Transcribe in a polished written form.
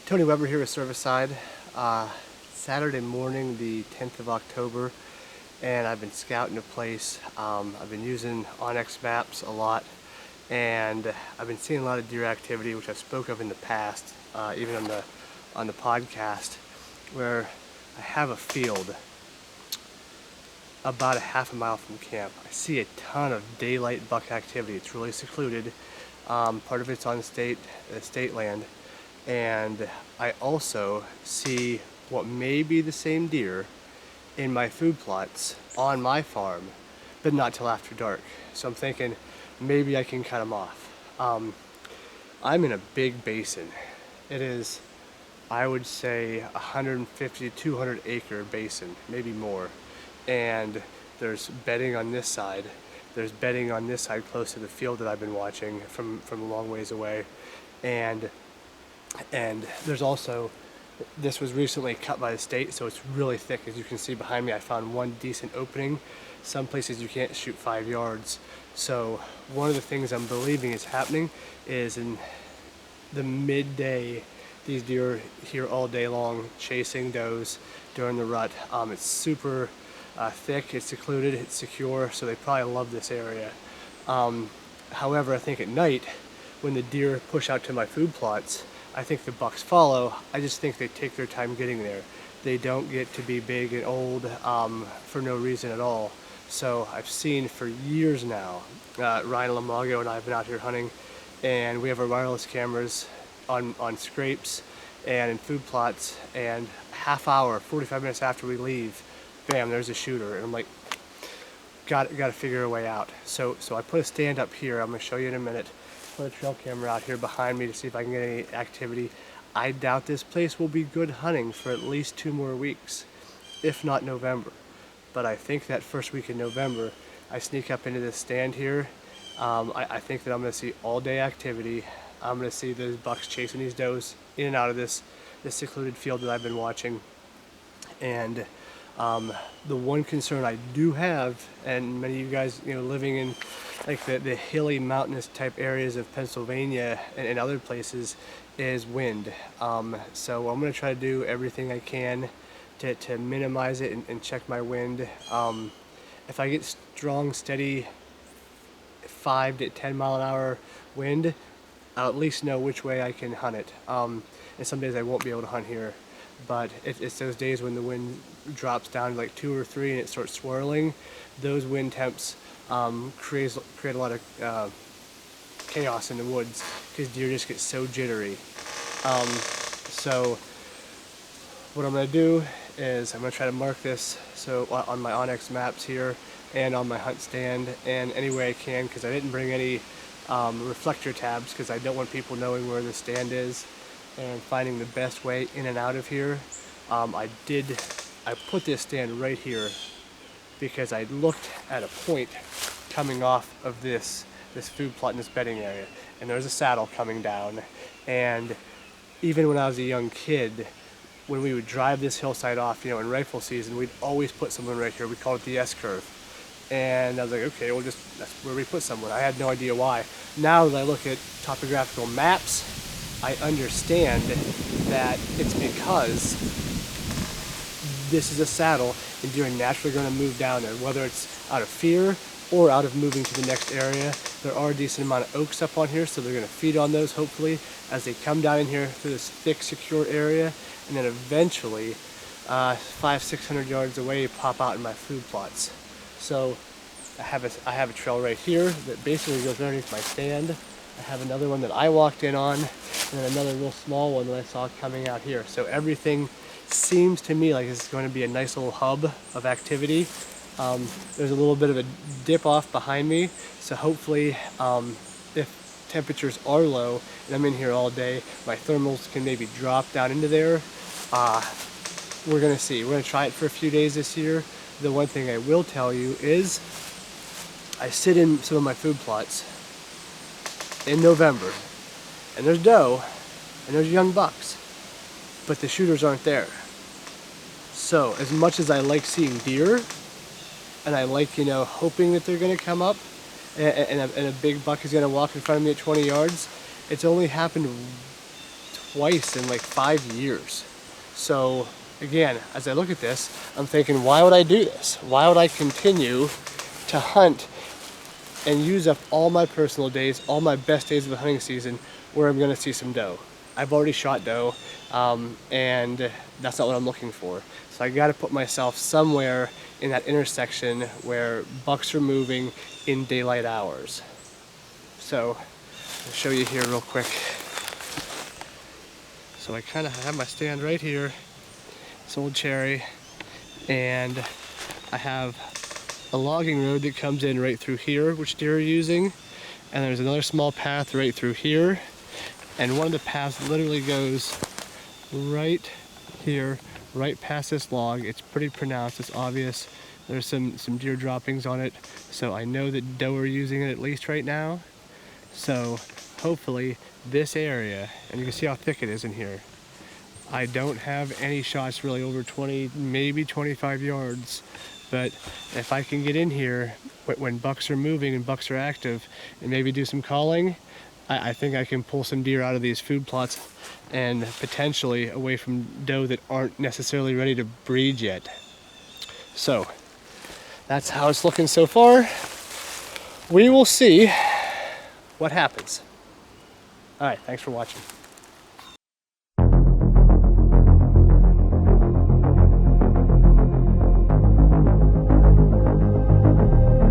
Tony Weber here with Serviceside. Saturday morning, the 10th of October, and I've been scouting a place. I've been using onX Maps a lot, and I've been seeing a lot of deer activity, which I've spoke of in the past, even on the podcast, where I have a field about a half a mile from camp. I see a ton of daylight buck activity. It's really secluded. Part of it's on state land. And I also see what may be the same deer in my food plots on my farm, but not till after dark. So I'm thinking maybe I can cut them off. I'm in a big basin. It is, I would say, 150 to 200 acre basin, maybe more. And there's bedding on this side. There's bedding on this side close to the field that I've been watching from a long ways away. And there's also, this was recently cut by the state, so it's really thick. As you can see behind me, I found one decent opening. Some places you can't shoot 5 yards. So one of the things I'm believing is happening is in the midday, these deer are here all day long chasing does during the rut. It's super thick, it's secluded, it's secure, so they probably love this area. However, I think at night, when the deer push out to my food plots, I think the bucks follow. I just think they take their time getting there. They don't get to be big and old for no reason at all. So I've seen for years now, Ryan Lamago and I have been out here hunting, and we have our wireless cameras on scrapes and in food plots, and half hour, 45 minutes after we leave, bam, there's a shooter. And I'm like, got to figure a way out. So I put a stand up here. I'm going to show you in a minute. Put a trail camera out here behind me to see if I can get any activity. I doubt this place will be good hunting for at least 2 more weeks, if not November. But I think that first week in November, I sneak up into this stand here. I think that I'm going to see all day activity. I'm going to see those bucks chasing these does in and out of this secluded field that I've been watching. And the one concern I do have, and many of you guys, living in like the hilly mountainous type areas of Pennsylvania and other places, is wind. So I'm going to try to do everything I can to minimize it and check my wind. If I get strong, steady 5 to 10 mile an hour wind, I'll at least know which way I can hunt it. And some days I won't be able to hunt here. But it's those days when the wind drops down to like 2 or 3 and it starts swirling. Those wind temps create a lot of chaos in the woods because deer just get so jittery. So what I'm going to do is I'm going to try to mark this so on my onX Maps here and on my hunt stand and any way I can, because I didn't bring any reflector tabs because I don't want people knowing where the stand is and finding the best way in and out of here. I put this stand right here because I looked at a point coming off of this food plot in this bedding area, and there's a saddle coming down. And even when I was a young kid, when we would drive this hillside off, in rifle season, we'd always put someone right here. We called it the S-curve. And I was like, okay, well, that's where we put someone. I had no idea why. Now that I look at topographical maps, I understand that it's because this is a saddle and deer are naturally going to move down there, whether it's out of fear or out of moving to the next area. There are a decent amount of oaks up on here, so they're going to feed on those hopefully as they come down in here through this thick, secure area, and then eventually 500-600 yards away pop out in my food plots. So I have a trail right here that basically goes underneath my stand. I have another one that I walked in on, and then another real small one that I saw coming out here. So everything seems to me like this is going to be a nice little hub of activity. There's a little bit of a dip off behind me, so hopefully if temperatures are low and I'm in here all day, my thermals can maybe drop down into there. We're going to see. We're going to try it for a few days this year. The one thing I will tell you is I sit in some of my food plots in November, and there's doe and there's young bucks, but the shooters aren't there. So as much as I like seeing deer and I like hoping that they're going to come up and a big buck is going to walk in front of me at 20 yards, it's only happened twice in like 5 years. So again, as I look at this, I'm thinking, why would I do this? Why would I continue to hunt and use up all my personal days, all my best days of the hunting season, where I'm gonna see some doe? I've already shot doe, and that's not what I'm looking for. So I gotta put myself somewhere in that intersection where bucks are moving in daylight hours. So I'll show you here real quick. So I kind of have my stand right here, this old cherry, and I have a logging road that comes in right through here, which deer are using, and there's another small path right through here, and one of the paths literally goes right here, right past this log. It's pretty pronounced, it's obvious. There's some deer droppings on it, so I know that doe are using it at least right now. So hopefully this area, and you can see how thick it is in here, I don't have any shots really over 20, maybe 25 yards, but if I can get in here when bucks are moving and bucks are active and maybe do some calling, I think I can pull some deer out of these food plots and potentially away from doe that aren't necessarily ready to breed yet. So that's how it's looking so far. We will see what happens. All right, thanks for watching.